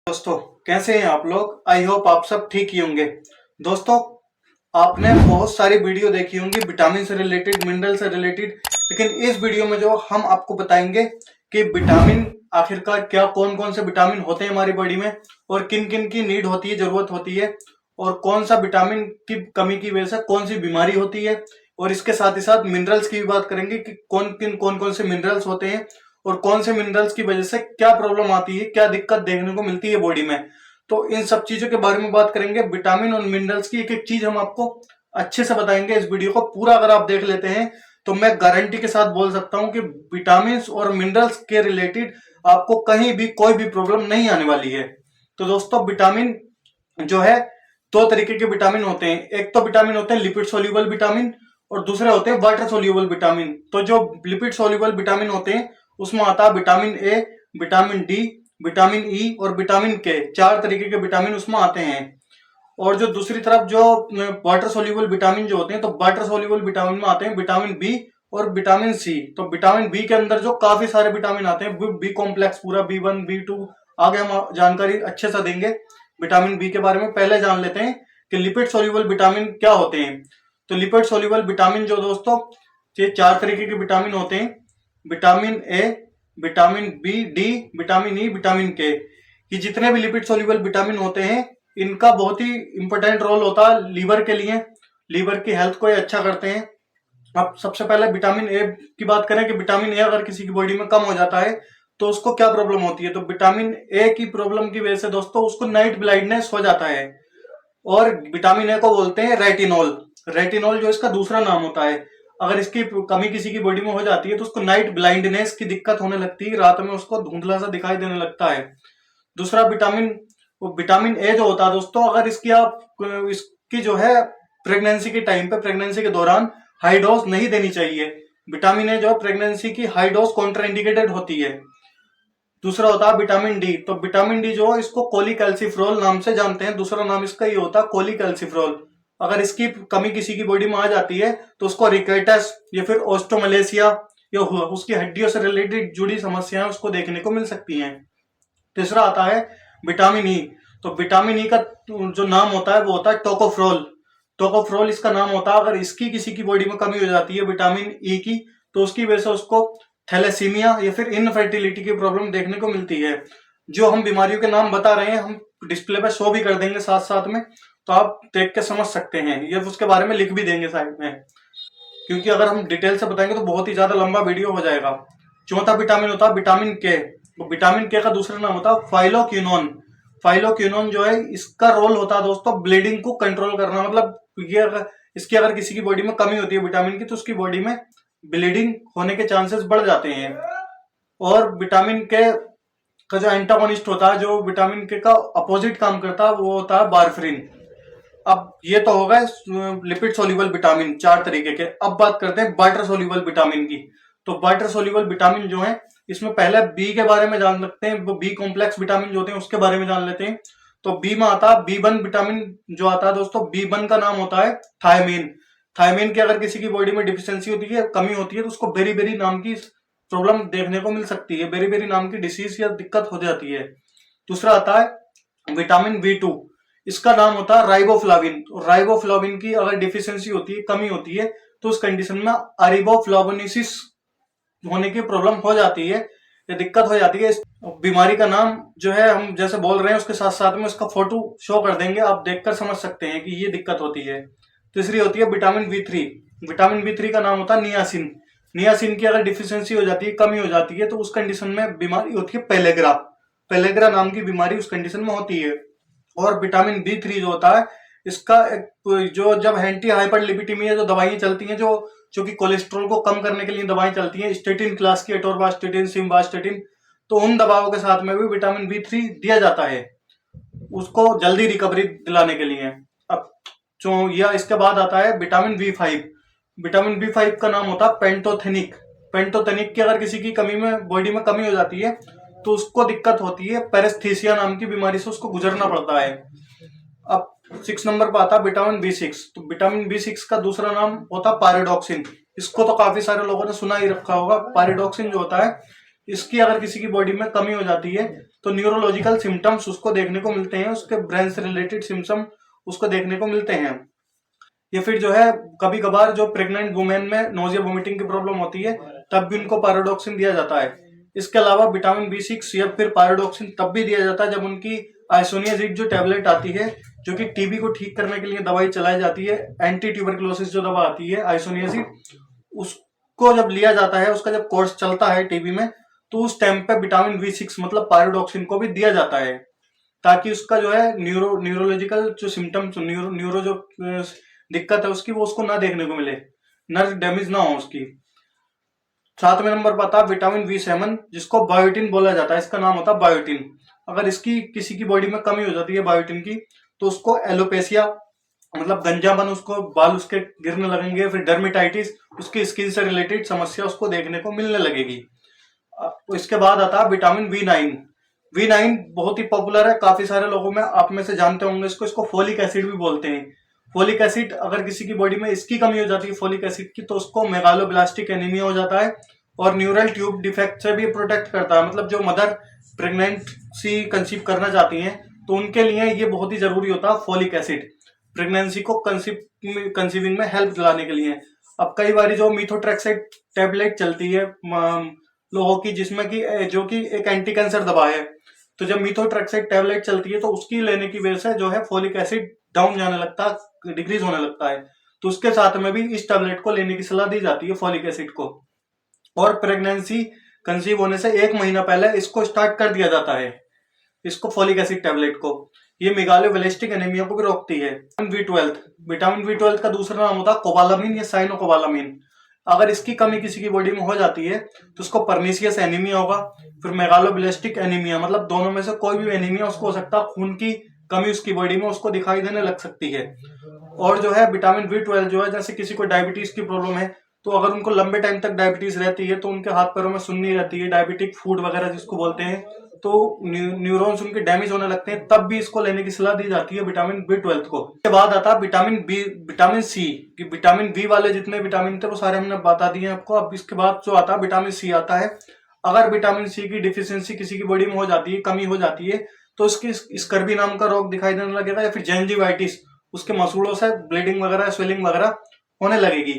दोस्तों, कैसे हैं आप लोग। आई होप आप सब ठीक ही होंगे। दोस्तों, आपने बहुत सारी वीडियो देखी होंगी विटामिन से रिलेटेड, मिनरल से रिलेटेड, लेकिन इस वीडियो में जो हम आपको बताएंगे कि विटामिन आखिरकार क्या, कौन कौन से विटामिन होते हैं हमारी बॉडी में और किन किन की नीड होती है, जरूरत होती है, और कौन सा विटामिन की कमी की वजह से कौन सी बीमारी होती है। और इसके साथ ही साथ मिनरल्स की भी बात करेंगे कि कौन कौन से मिनरल्स होते हैं और कौन से मिनरल्स की वजह से क्या प्रॉब्लम आती है, क्या दिक्कत देखने को मिलती है बॉडी में। तो इन सब चीजों के बारे में बात करेंगे। विटामिन और मिनरल्स की एक एक चीज हम आपको अच्छे से बताएंगे। इस वीडियो को पूरा अगर आप देख लेते हैं तो मैं गारंटी के साथ बोल सकता हूं कि विटामिन और मिनरल्स के रिलेटेड आपको कहीं भी कोई भी प्रॉब्लम नहीं आने वाली है। तो दोस्तों, विटामिन जो है, दो तरीके के विटामिन होते हैं। एक तो विटामिन होते हैं लिपिड सोल्यूबल विटामिन और दूसरे होते हैं वाटर सोल्यूबल विटामिन। तो जो लिपिड सोल्यूबल विटामिन होते हैं उसमें आता है vitamin A, vitamin D, vitamin ई और विटामिन के। चार तरीके के विटामिन उसमें आते हैं। और जो दूसरी तरफ जो वाटर सोल्यूबल विटामिन जो होते हैं, तो वाटर सोल्यूबल विटामिन में आते हैं विटामिन बी और विटामिन सी। तो विटामिन बी के अंदर जो काफी सारे विटामिन आते हैं, बी कॉम्प्लेक्स पूरा, बी1, बी2, आगे हम जानकारी अच्छे से देंगे विटामिन बी के बारे में। पहले जान लेते हैं कि लिपिड सोल्यूबल विटामिन क्या होते हैं। तो लिपिड सोल्यूबल विटामिन जो दोस्तों, ये चार तरीके के विटामिन होते हैं। Vitamin A, vitamin B, D, vitamin E, vitamin K. ये जितने भी लिपिड सोल्यूबल विटामिन होते हैं, इनका बहुत ही इंपॉर्टेंट रोल होता है लीवर के लिए। लीवर की हेल्थ को ये अच्छा करते हैं। अब सबसे पहले विटामिन ए की बात करें कि विटामिन ए अगर किसी की बॉडी में कम हो जाता है तो उसको क्या प्रॉब्लम होती है। तो विटामिन ए की प्रॉब्लम की वजह से दोस्तों उसको नाइट ब्लाइंडनेस हो जाता है। और विटामिन ए को बोलते हैं रेटिनॉल। रेटिनॉल जो इसका दूसरा नाम होता है। अगर इसकी कमी किसी की बॉडी में हो जाती है तो उसको नाइट ब्लाइंडनेस की दिक्कत होने लगती है, रात में उसको धुंधला सा दिखाई देने लगता है। दूसरा विटामिन, वो विटामिन ए जो होता है दोस्तों, अगर इसकी जो है प्रेगनेंसी के टाइम पे, प्रेगनेंसी के दौरान हाई डोज नहीं देनी चाहिए। विटामिन ए जो प्रेगनेंसी की हाई डोज कॉन्ट्राइंडिकेटेड होती है। दूसरा होता है विटामिन डी। तो विटामिन डी जो, इसको कोलिकैल्सिफेरॉल नाम से जानते हैं, दूसरा नाम इसका ये होता है कोलिकैल्सिफेरॉल। अगर इसकी कमी किसी की बॉडी में आ जाती है तो उसको रिकेटस या फिर ओस्टोमलेशिया या उसकी हड्डियों से रिलेटेड जुड़ी समस्याएं उसको देखने को मिल सकती हैं। तीसरा आता है विटामिन ई। तो विटामिन ई का जो नाम होता है वो होता है टोकोफ्रोल। टोकोफ्रोल इसका नाम होता है। अगर इसकी किसी की बॉडी में कमी हो जाती है विटामिन ई की, तो उसकी वजह से उसको थैलेसीमिया या फिर इनफर्टिलिटी की प्रॉब्लम देखने को मिलती है। जो हम बीमारियों के नाम बता रहे हैं हम डिस्प्ले पे शो भी कर देंगे साथ साथ में, तो आप देख के समझ सकते हैं। ये उसके बारे में लिख भी देंगे साइड में, क्योंकि अगर हम डिटेल से बताएंगे तो बहुत ही ज्यादा लंबा वीडियो हो जाएगा। चौथा विटामिन होता है विटामिन के। तो विटामिन के का दूसरा नाम होता है फाइलोक्विनोन। फाइलोक्विनोन जो है, इसका रोल होता है दोस्तों ब्लीडिंग को कंट्रोल करना। मतलब ये इसकी अगर किसी की बॉडी में कमी होती है विटामिन की, तो उसकी बॉडी में ब्लीडिंग होने के चांसेस बढ़ जाते हैं। और विटामिन के का जो एंटागोनिस्ट होता है, जो विटामिन के का अपोजिट काम करता है, वो होता है वारफरिन। अब ये तो हो गए लिपिड सोल्यूबल विटामिन, चार तरीके के। अब बात करते हैं वाटर सोल्यूबल विटामिन की। तो वाटर सोल्यूबल विटामिन जो है, इसमें पहले बी के बारे में जान सकते हैं। वो बी कॉम्प्लेक्स विटामिन जो होते हैं उसके बारे में जान लेते हैं। तो बी में आता है बी1 विटामिन जो आता है दोस्तों, बी1 का नाम होता है थायमीन। थायमीन की अगर किसी की बॉडी में डिफिशियंसी होती है, कमी होती है, तो उसको बेरी बेरी नाम की प्रॉब्लम देखने को मिल सकती है। बेरी बेरी नाम की डिसीज या दिक्कत हो जाती है। दूसरा आता है विटामिन बी2। इसका नाम होता है राइबोफ्लाविन। राइबोफ्लाविन की अगर डिफिशियंसी होती है, कमी होती है, तो उस कंडीशन में अरिबोफ्लावोनिसिस होने की प्रॉब्लम हो जाती है, ये दिक्कत हो जाती है। इस बीमारी का नाम जो है हम जैसे बोल रहे हैं उसके साथ साथ में उसका फोटो शो कर देंगे, आप देखकर समझ सकते हैं कि ये दिक्कत होती है। तीसरी होती है विटामिन बी3। विटामिन बी3 का नाम होता है नियासिन। नियासिन की अगर डिफिशियंसी हो जाती है, कमी हो जाती है, तो उस कंडीशन में बीमारी होती है पेलेग्रा। पेलेग्रा नाम की बीमारी उस कंडीशन में होती है। और विटामिन बी3 जो होता है, इसका जो जब एंटी हाइपरलिपिडेमिया जो दवाइयां चलती हैं, जो कि कोलेस्ट्रॉल को कम करने के लिए दवाएं चलती हैं, स्टेटिन क्लास की, एटोरवास्टेटिन, सिम्वास्टेटिन, तो उन दवाओं के साथ में भी विटामिन बी3 दिया जाता है उसको जल्दी रिकवरी दिलाने के लिए। अब जो यह इसके बाद आता है विटामिन बी5। विटामिन बी5 का नाम होता है पेंटोथेनिक। पेंटोथेनिक की अगर किसी की कमी में, बॉडी में कमी हो जाती है, तो उसको दिक्कत होती है पेरेस्थीसिया नाम की बीमारी से उसको गुजरना पड़ता है। अब 6 नंबर पर आता है विटामिन बी6। तो विटामिन बी6 का दूसरा नाम होता है पायरोडॉक्सिन। इसको तो काफी सारे लोगों ने सुना ही रखा होगा। पायरोडॉक्सिन जो होता है, इसकी अगर किसी की बॉडी में कमी हो जाती है तो न्यूरोलॉजिकल सिम्टम्स उसको देखने को मिलते हैं, उसके ब्रेन से रिलेटेड सिम्टम उसको देखने को मिलते हैं। या फिर जो है कभी कभार जो प्रेग्नेंट वुमेन में नोजिया वोमिटिंग की प्रॉब्लम होती है तब भी उनको पायरोडॉक्सिन दिया जाता है। इसके अलावा विटामिन B6 या फिर पायरोडॉक्सिन तब भी दिया जाता है जब उनकी आइसोनियाजिड जो टैबलेट आती है, जो कि टीबी को ठीक करने के लिए दवाई चलाई जाती है, एंटी ट्यूबरकुलोसिस जो दवा आती है आइसोनियाजिड, उसको जब लिया जाता है, उसका जब कोर्स चलता है टीबी में, तो उस टाइम पे विटामिन B6 मतलब पायरोडॉक्सिन को भी दिया जाता है, ताकि उसका जो है न्यूरोलॉजिकल जो सिम्टम्स न्यूरो जो दिक्कत है उसकी वो उसको ना देखने को मिले, नर्व डैमेज ना हो उसकी। 7वें नंबर पर आता है विटामिन B7 जिसको बायोटिन बोला जाता है, इसका नाम होता है बायोटिन। अगर इसकी किसी की बॉडी में कमी हो जाती है बायोटिन की तो उसको एलोपेसिया मतलब गंजापन, उसको बाल उसके गिरने लगेंगे, फिर डर्मेटाइटिस, उसकी स्किन से रिलेटेड समस्या उसको देखने को मिलने लगेगी। इसके बाद आता है विटामिन B9। V9 बहुत ही पॉपुलर है, काफी सारे लोगों में आप में से जानते होंगे इसको फोलिक एसिड भी बोलते हैं। फोलिक एसिड अगर किसी की बॉडी में इसकी कमी हो जाती है फोलिक एसिड की तो उसको मेगालोब्लास्टिक एनीमिया हो जाता है और न्यूरल ट्यूब डिफेक्ट से भी प्रोटेक्ट करता है। मतलब जो मदर प्रेगनेंसी कंसीव करना चाहती हैं तो उनके लिए ये बहुत ही जरूरी होता है फोलिक एसिड, प्रेगनेंसी को कंसीविंग में हेल्प दिलाने के लिए। अब कई बार जो मीथोट्रेक्सेट टैबलेट चलती है लोगों की, जिसमें कि जो कि एक एंटी कैंसर दवा है, तो जब मीथोट्रेक्सेट टैबलेट चलती है तो उसकी लेने की वजह से जो है फोलिक एसिड डाउन जाने लगता है, डिक्रीज होने लगता है, तो उसके साथ में भी इस टैबलेट को लेने की सलाह दी जाती है फोलिक एसिड को। और प्रेगनेंसी कंसीव होने से 1 महीना पहले इसको स्टार्ट कर दिया जाता है, इसको फोलिक एसिड टैबलेट को। ये मेगालोब्लास्टिक एनीमिया को भी रोकती है। विटामिन B12 का दूसरा नाम होता है कोबालामिन या साइनोकोबालामिन। अगर इसकी कमी किसी की बॉडी में हो जाती है तो उसको परनीसियस एनीमिया होगा, फिर मेगालोब्लास्टिक एनीमिया, मतलब दोनों में से कोई भी एनीमिया उसको हो सकता है, खून की कमी उसकी बॉडी में उसको दिखाई देने लग सकती है। और जो है विटामिन B12 जो है, जैसे किसी को डायबिटीज की प्रॉब्लम है तो अगर उनको लंबे टाइम तक डायबिटीज रहती है तो उनके हाथ पैरों में सुन्नी रहती है, डायबिटिक फूड वगैरह जिसको बोलते हैं, तो न्यूरॉन्स उनके डैमेज होने लगते हैं, तब भी इसको लेने की सलाह दी जाती है विटामिन B12 को। इसके बाद आता है विटामिन सी। कि विटामिन बी वाले जितने विटामिन थे वो सारे हमने बता दिए आपको। अब इसके बाद जो आता है विटामिन सी आता है। अगर विटामिन सी की डिफिशियंसी किसी की बॉडी में हो जाती है, कमी हो जाती है, तो उसकी स्कर्वी नाम का रोग दिखाई देने लगेगा, या फिर जेंजिवाइटिस, उसके मसूड़ों से ब्लीडिंग वगैरह स्वेलिंग वगैरह होने लगेगी।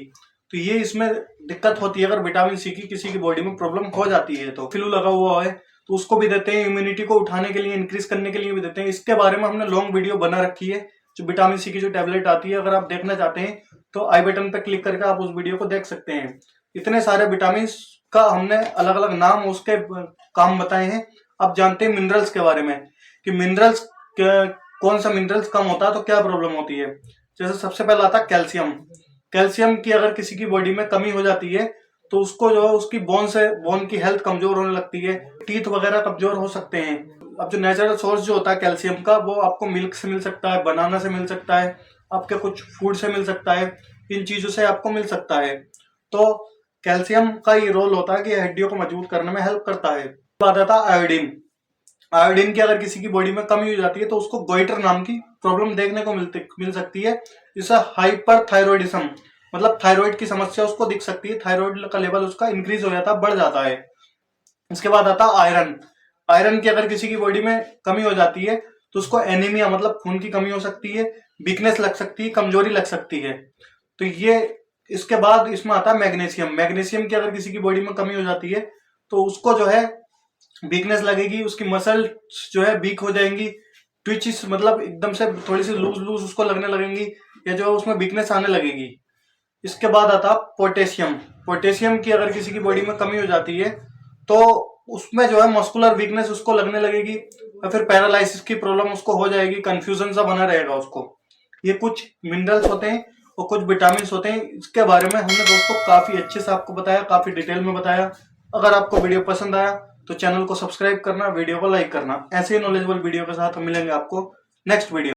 तो ये इसमें दिक्कत होती है अगर विटामिन सी की किसी की बॉडी में प्रॉब्लम हो जाती है। तो फ्लू लगा हुआ है तो उसको भी देते हैं, इम्यूनिटी को उठाने के लिए, इंक्रीज करने के लिए भी देते हैं। इसके बारे में हमने लॉन्ग वीडियो बना रखी है, जो विटामिन सी की जो टैबलेट आती है, अगर आप देखना चाहते हैं तो आई बटन पर क्लिक करके आप उस वीडियो को देख सकते हैं। इतने सारे विटामिन का हमने अलग अलग नाम उसके काम बताए हैं। अब जानते हैं मिनरल्स के बारे में कि मिनरल्स कौन सा मिनरल्स कम होता है तो क्या प्रॉब्लम होती है। जैसे सबसे पहला आता है कैल्शियम। कैल्शियम की अगर किसी की बॉडी में कमी हो जाती है तो उसको जो है उसकी बोन की हेल्थ कमजोर होने लगती है, टीथ वगैरह कमजोर हो सकते हैं। अब जो नेचुरल सोर्स जो होता है कैल्शियम का वो आपको मिल्क से मिल सकता है, बनाना से मिल सकता है, आपके कुछ फूड से मिल सकता है, इन चीजों से आपको मिल सकता है। तो कैल्शियम का ये रोल होता है कि हड्डियों को मजबूत करने में हेल्प करता है। बात आता है आयोडीन। आयोडीन की अगर किसी की बॉडी में कमी हो जाती है तो उसको गोइटर नाम की प्रॉब्लम देखने को मिल सकती है। जिससे हाइपरथायरॉयडिज्म मतलब थायराइड की समस्या उसको दिख सकती है, थायराइड का लेवल उसका इंक्रीज हो जाता है, बढ़ जाता है। इसके बाद आता है आयरन। आयरन की अगर किसी की बॉडी में कमी हो जाती है तो उसको एनीमिया मतलब खून की कमी हो सकती है, वीकनेस लग सकती है, कमजोरी लग सकती है। तो ये इसके बाद इसमें आता है मैग्नीशियम। मैग्नीशियम की अगर किसी की बॉडी में कमी हो जाती है तो उसको जो है वीकनेस लगेगी, उसकी मसल जो है वीक हो जाएंगी, ट्विचिस मतलब एकदम से थोड़ी सी लूज लूज उसको लगने लगेंगी, या जो है उसमें वीकनेस आने लगेगी। इसके बाद आता पोटेशियम। पोटेशियम की अगर किसी की बॉडी में कमी हो जाती है तो उसमें जो है मस्कुलर वीकनेस उसको लगने लगेगी, या फिर पैरालिसिस की प्रॉब्लम उसको हो जाएगी, कंफ्यूजन सा बना रहेगा उसको। ये कुछ मिनरल्स होते हैं और कुछ विटामिन होते हैं। इसके बारे में हमने दोस्तों काफी अच्छे से आपको बताया, काफी डिटेल में बताया। अगर आपको वीडियो पसंद आया तो चैनल को सब्सक्राइब करना, वीडियो को लाइक करना। ऐसे ही नॉलेजेबल वीडियो के साथ हम मिलेंगे आपको नेक्स्ट वीडियो।